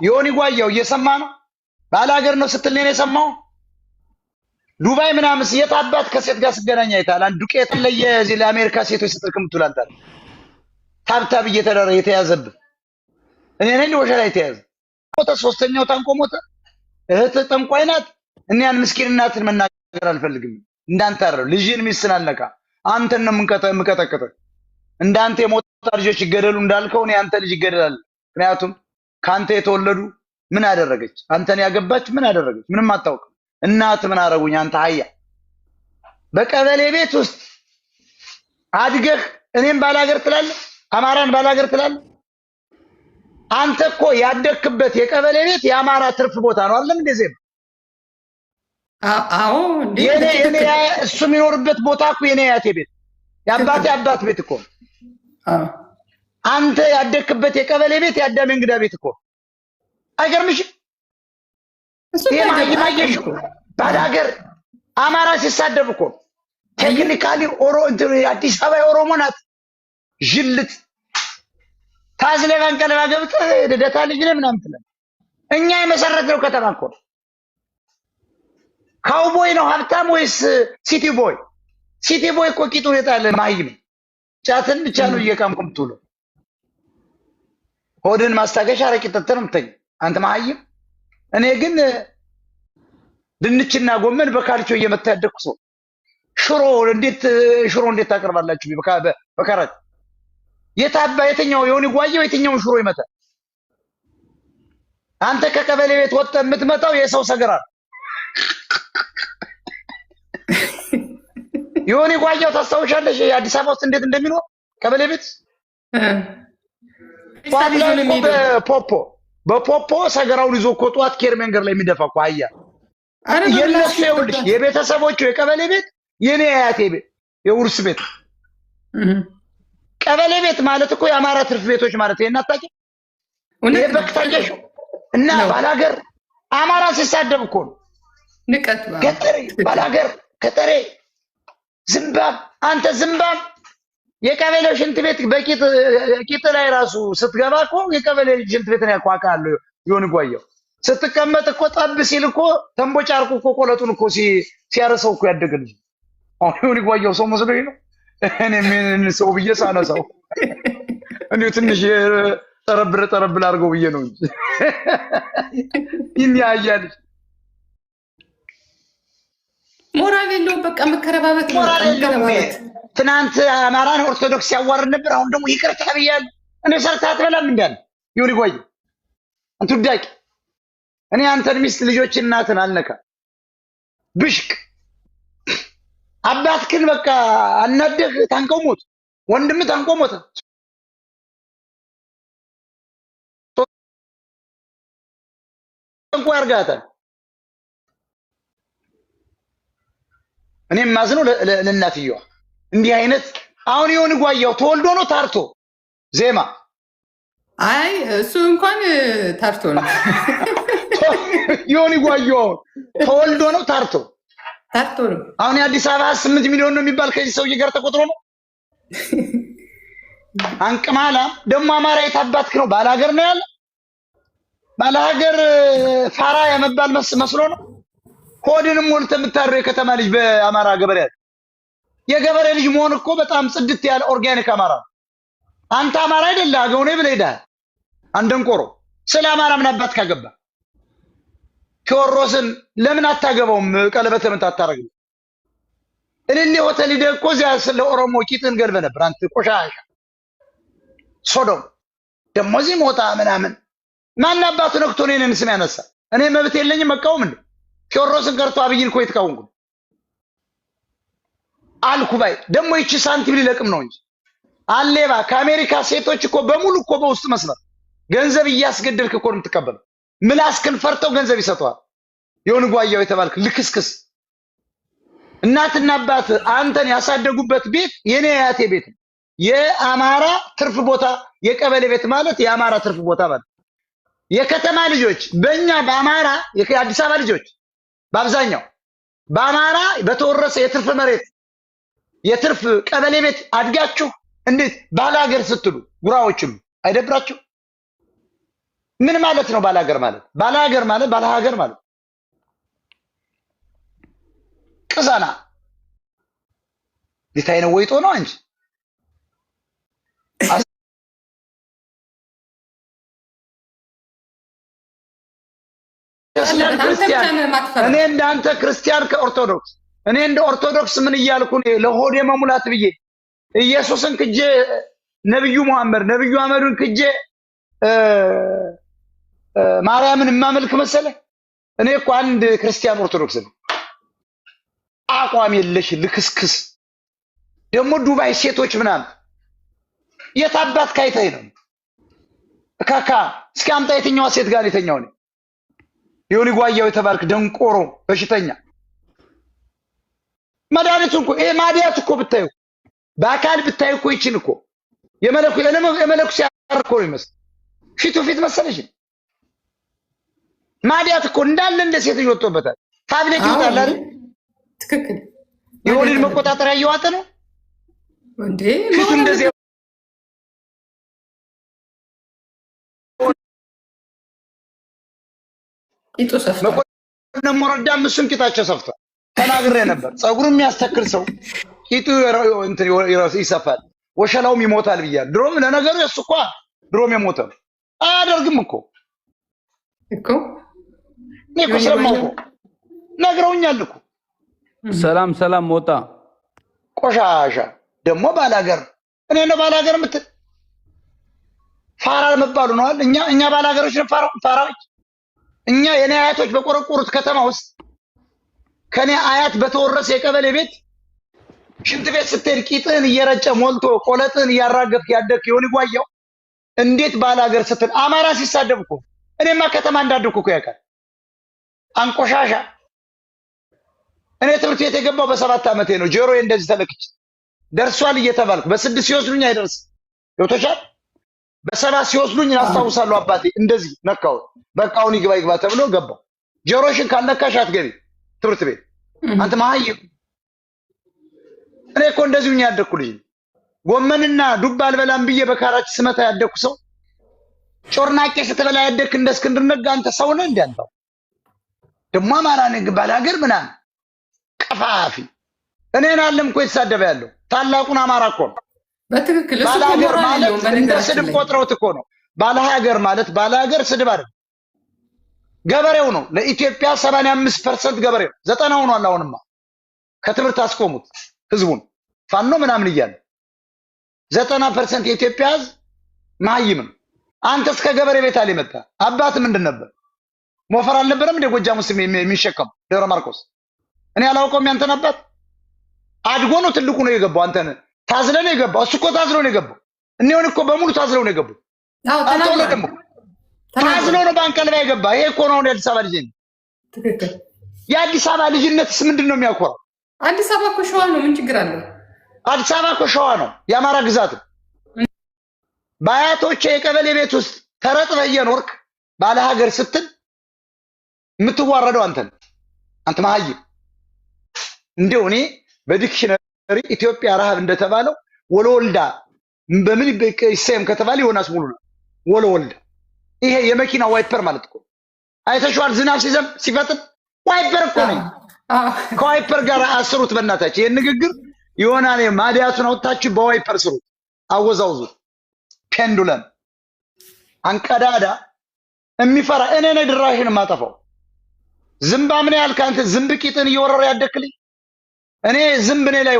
ዮኒ ጓያው እየሰማ ነው። ባላገር ነው ስትል ነው የሰማው። ዱባይ ምናምን የታባት ከሴት ጋር ስገናኝ አይታል። አንድ ዱቄት ለየዚህ ለአሜሪካ ሴቶች ስትልክም ትላንታል። ታብታብ እየተደረ የተያዘብ እኔ ነኝ ወሸ ላይ ተያዘ። ሞተ። ሶስተኛው ታንቆ ሞተ። እህት ጠንቋይ ናት። እኛን ምስኪን እናትን መናገር አልፈልግም። እንዳንተ አይደል ልጅን ሚስትን አልነካ። አንተን ነው የምቀጠቅጠው። እንዳንተ የሞቱ ልጆች ይገደሉ እንዳልከው እኔ አንተ ልጅ ይገደላል። ምክንያቱም ካንተ የተወለዱ ምን አደረገች? አንተን ያገባች ምን አደረገች? ምንም አታውቅም። እናት ምን አረጉኝ? አንተ ሀያ በቀበሌ ቤት ውስጥ አድገህ እኔም ባላገር ትላለህ፣ አማራን ባላገር ትላለህ። አንተ እኮ ያደግክበት የቀበሌ ቤት የአማራ ትርፍ ቦታ ነው አይደል? እንደዚህ አዎ እንዴ እሱ የሚኖርበት ቦታ እኮ የኔ ያቴ ቤት የአባቴ አባት ቤት እኮ አንተ ያደግክበት የቀበሌ ቤት የአዳሜ እንግዳ ቤት እኮ አይገርምሽም? የማየሽ እኮ ባላገር አማራ ሲሳደብ እኮ ቴክኒካሊ አዲስ አበባ የኦሮሞ ናት ጅልት ታዝለባን ቀለባ ገብተህ ልደታ ልጅ ነህ ምናምን ትላለህ። እኛ የመሰረትነው ከተማ እኮ ካውቦይ ነው ሀብታም ወይስ ሲቲ ቦይ? ሲቲ ቦይ እኮ ቂጡ የጣለ ማይም ጫትን ብቻ ነው እየቃምኩ የምትውለው። ሆድን ማስታገሻ አረቂ ጠጥተህ ነው የምትተኛው አንተ ማይም። እኔ ግን ድንችና ጎመን በካልቾ እየመታ ያደግኩ ሰው። ሽሮ እንዴት ታቀርባላችሁ? በካራት የታባ የትኛው የሆነ ጓየው የትኛውን ሽሮ ይመታል? አንተ ከቀበሌ ቤት ወጥተህ የምትመጣው የሰው ሰገራ የሆነ ጓያው ታስታውሻለሽ? የአዲስ አበባ ውስጥ እንዴት እንደሚኖር ቀበሌ ቤት በፖፖ ሰገራውን ይዞ እኮ ጧት ኬር መንገድ ላይ የሚደፋ እኮ አያ የነሱ ይኸውልሽ፣ የቤተሰቦቹ የቀበሌ ቤት የኔ አያቴ ቤት የውርስ ቤት ቀበሌ ቤት ማለት እኮ የአማራ ትርፍ ቤቶች ማለት ይሄን አታውቂም? ይሄ በክታየሽ እና ባላገር አማራ ሲሳደብ እኮ ነው ንቀት ገጠሬ ባላገር ገጠሬ ዝምባም አንተ ዝምባም የቀበሌው ሽንት ቤት በቂጥ ላይ ራሱ ስትገባ እኮ የቀበሌ ሽንት ቤት ነው ያቋቃሉ። ይሁን ጓየው ስትቀመጥ እኮ ጠብ ሲል እኮ ተንቦጫርቁ እኮ ቆለጡን እኮ ሲያረሰው እኮ ያደገልኝ። አሁን ይሁን ጓየው ሰው መስሎኝ ነው እኔ ምን ሰው ብዬ ሳነሳው እንዴ ትንሽ ጠረብ አድርገው ብዬ ነው እንጂ ይያያል። ሞራል የለውም። በቃ መከረባበት ነው። ትናንት አማራን ኦርቶዶክስ ያዋርድ ነበር። አሁን ደግሞ ይቅርታ ብያለሁ። እኔ ሰርታ አትበላም እንዳለ ይሁን ጓየው አንተ ዳቂ እኔ አንተን ሚስት ልጆች እናትን አልነካ ብሽቅ አባትክን በቃ አናደህ ታንቀው ሞት ወንድም ታንቀው ሞት እንኳን አርጋታ እኔም ማዝነው ለእናትየዋ እንዲህ አይነት አሁን ይሁን ጓያው ተወልዶ ነው ታርቶ ዜማ አይ እሱ እንኳን ታርቶ ነው ይሁን ጓያው ተወልዶ ነው ታርቶ ነው። አሁን የአዲስ አበባ 8 ሚሊዮን ነው የሚባል ከዚህ ሰውዬ ጋር ተቆጥሮ ነው። አንቅማላ ደግሞ አማራ የታባትክ ነው ባላገር ነው ያለ ባላገር ፋራ የመባል መስሎ ነው። ሆድንም ሞልተህ የምታረው የከተማ ልጅ በአማራ ገበሬ ያለ የገበሬ ልጅ መሆን እኮ በጣም ጽድት ያለ ኦርጋኒክ አማራ። አንተ አማራ አይደለ አገው ነህ ብለህ ሄደሃል። አንደንቆሮ ስለ አማራ ምን አባት ካገባ ቴዎድሮስን ለምን አታገባውም? ቀለበት ለምን አታረግም? እኔ ሆቴል ሄደህ እኮ እዚያ ስለ ኦሮሞ ቂጥን ገልበህ ነበር አንተ ቆሻሻ ሶዶም። ደግሞ እዚህ ሞታ ምናምን ማን አባቱ ነክቶ እኔን ስም ያነሳ? እኔ መብት የለኝም መቃወም እንዴ? ቴዎድሮስን ቀርቶ አብይን እኮ የተቃወምኩ አልኩ ባይ። ደግሞ ይቺ ሳንቲም ሊለቅም ነው እንጂ አሌባ ከአሜሪካ ሴቶች እኮ በሙሉ እኮ በውስጥ መስመር ገንዘብ እያስገደልክ እኮ ነው የምትቀበለው። ምላስክን ፈርተው ገንዘብ ይሰጠዋል። የሆነ ጓያው የተባልክ ልክስክስ እናትና አባት አንተን ያሳደጉበት ቤት የኔ አያቴ ቤት ነው። የአማራ ትርፍ ቦታ የቀበሌ ቤት ማለት የአማራ ትርፍ ቦታ ማለት የከተማ ልጆች በእኛ በአማራ የአዲስ አበባ ልጆች በአብዛኛው በአማራ በተወረሰ የትርፍ መሬት የትርፍ ቀበሌ ቤት አድጋችሁ እንዴት ባላገር ስትሉ ጉራዎችም አይደብራችሁ? ምን ማለት ነው ባላገር ማለት? ባላገር ማለት ባለሀገር ማለት ቅዘና ጌታዬ ነው ወይጦ ነው እንጂ እኔ እንዳንተ ክርስቲያን ከኦርቶዶክስ እኔ እንደ ኦርቶዶክስ ምን እያልኩ ነው ለሆዴ መሙላት ብዬ ኢየሱስን ክጄ ነብዩ መሐመድ ነብዩ አህመድን ክጄ ማርያምን ማመልክ መሰለ? እኔ እኮ አንድ ክርስቲያን ኦርቶዶክስ ነው። አቋም የለሽ ልክስክስ ደግሞ ዱባይ ሴቶች ምናምን የታባት ካይታይ ነው ካካ እስኪ አምጣ የትኛዋ ሴት ጋር የተኛው ነው ዮኒ ጓያው የተባልክ ደንቆሮ በሽተኛ መድኃኒቱ እኮ ይሄ ማዲያት እኮ ብታዩ በአካል ብታዩ እኮ ይችን እኮ የመለኩ ሲያርኮ ነው ይመስል ፊት መሰለሽ ማዲያት እኮ እንዳለ እንደ ሴት ይወጣበታል። ታብሌት ይወጣል አይደል? ትክክል። የወሊድ መቆጣጠሪያ እየዋጠ ነው እንዴ? ፊቱ እንደዚህ መቆጣጠሪያ ሞረዳም እሱም ቂጣቸው ሰፍቷል። ተናግሬ ነበር። ጸጉሩ የሚያስተክል ሰው ቂጡ እንትን ይሰፋል፣ ወሸላውም ይሞታል ብያለሁ። ድሮም ለነገሩ እሱ እኮ ድሮም የሞተ ነው። አያደርግም እኮ እኔ እኮ ስለማውቀው ነግረውኛል እኮ። ሰላም ሞጣ ቆሻሻ ደግሞ ባላገር እኔ ነው ባላገር የምትል ፋራ መባሉ ነው አይደል? እኛ ባላገሮች ነው ፋራዎች። እኛ የኔ አያቶች በቆረቆሩት ከተማ ውስጥ ከኔ አያት በተወረሰ የቀበሌ ቤት ሽንት ቤት ስትሄድ ቂጥህን እየረጨ ሞልቶ ቆለጥህን እያራገፍክ ያደግክ የሆነ ጓያው እንዴት ባላገር ስትል አማራ ሲሳደብ እኮ እኔማ ከተማ እንዳደግኩ እኮ ያውቃል። አንቆሻሻ እኔ ትምህርት ቤት የገባው በ7 ዓመቴ ነው። ጆሮዬ እንደዚህ ተለክች ደርሷል እየተባልኩ በ6 ሲወስዱኝ አይደርስ ገብቶሻል። በ7 ሲወስዱኝ አስታውሳለሁ። አባቴ እንደዚህ ነካው በቃውን ይግባ ተብሎ ገባው። ጆሮሽን ካልነካሽ አትገቢ ትምህርት ቤት አንተ ማህይም። እኔ እኮ እንደዚሁኝ ያደግኩ ልጅ ጎመንና ዱባ አልበላም ብዬ በካራች ስመታ ያደግኩ ሰው ጮርናቄ ስትበላ ያደግክ እንደ እስክንድር ነጋ አንተ ሰው ነህ እንዴ? አንተ ደግሞ አማራ ነህ ባላገር ምናምን ቀፋፊ። እኔን አለም እኮ የተሳደበ ያለው ታላቁን አማራ እኮ ነው። በትክክል እሱ ባላገር ማለት እንደ ስድብ ቆጥረውት እኮ ነው። ባላገር ማለት ባላገር ስድብ አይደል፣ ገበሬው ነው። ለኢትዮጵያ 85% ገበሬው 90 ሆኗል። አሁንማ ከትምህርት አስቆሙት ህዝቡን ፋኖ ምናምን እያለ 90% የኢትዮጵያ ህዝብ ማይም ነው። አንተ እስከ ገበሬ ቤት አልመጣ አባት ምንድን ነበር? ሞፈር አልነበረም እንደ ጎጃም ውስጥ የሚሸከም ደብረ ማርቆስ? እኔ አላውቀውም። ያንተን አባት አድጎ ነው ትልቁ ነው የገባው። አንተን ታዝለ ነው የገባው። እሱ እኮ ታዝሎ ነው የገባው። እኔውን እኮ በሙሉ ታዝለው ነው የገባው። አልተወለደም እኮ ታዝሎ ነው ባንቀልባ የገባ። ይሄ እኮ ነው የአዲስ አበባ ልጅ። ትክክል። የአዲስ አበባ ልጅነትስ ምንድን ነው የሚያኮራው? አዲስ አበባ እኮ ሸዋ ነው። ምን ችግር አለው? አዲስ አበባ እኮ ሸዋ ነው፣ የአማራ ግዛት። በአያቶቼ የቀበሌ ቤት ውስጥ ተረጥበህ እየኖርክ ባለ ሀገር ስትል የምትዋረደው አንተ መሀይም። እንደው እኔ በዲክሽነሪ ኢትዮጵያ ረሃብ እንደተባለው ወለወልዳ በምን ይሰየም ከተባለ ዮናስ ሙሉ ነው። ወለወልዳ ይሄ የመኪና ዋይፐር ማለት እኮ አይተሽዋል። ዝናብ ሲዘንብ ሲፈጥን ዋይፐር እኮ ነው። ከዋይፐር ጋር አስሩት በእናታችሁ። ይሄን ንግግር ይሆናል። ማዲያቱን አውጥታችሁ በዋይፐር ስሩት፣ አወዛውዙት። ፔንዱለም አንቀዳዳ የሚፈራ እኔ ነኝ ድራሽን የማጠፋው። ዝምባ ምን ያህል ካንተ ዝምብ ቂጥን እየወረረ ያደክልኝ እኔ ዝምብ እኔ ላይ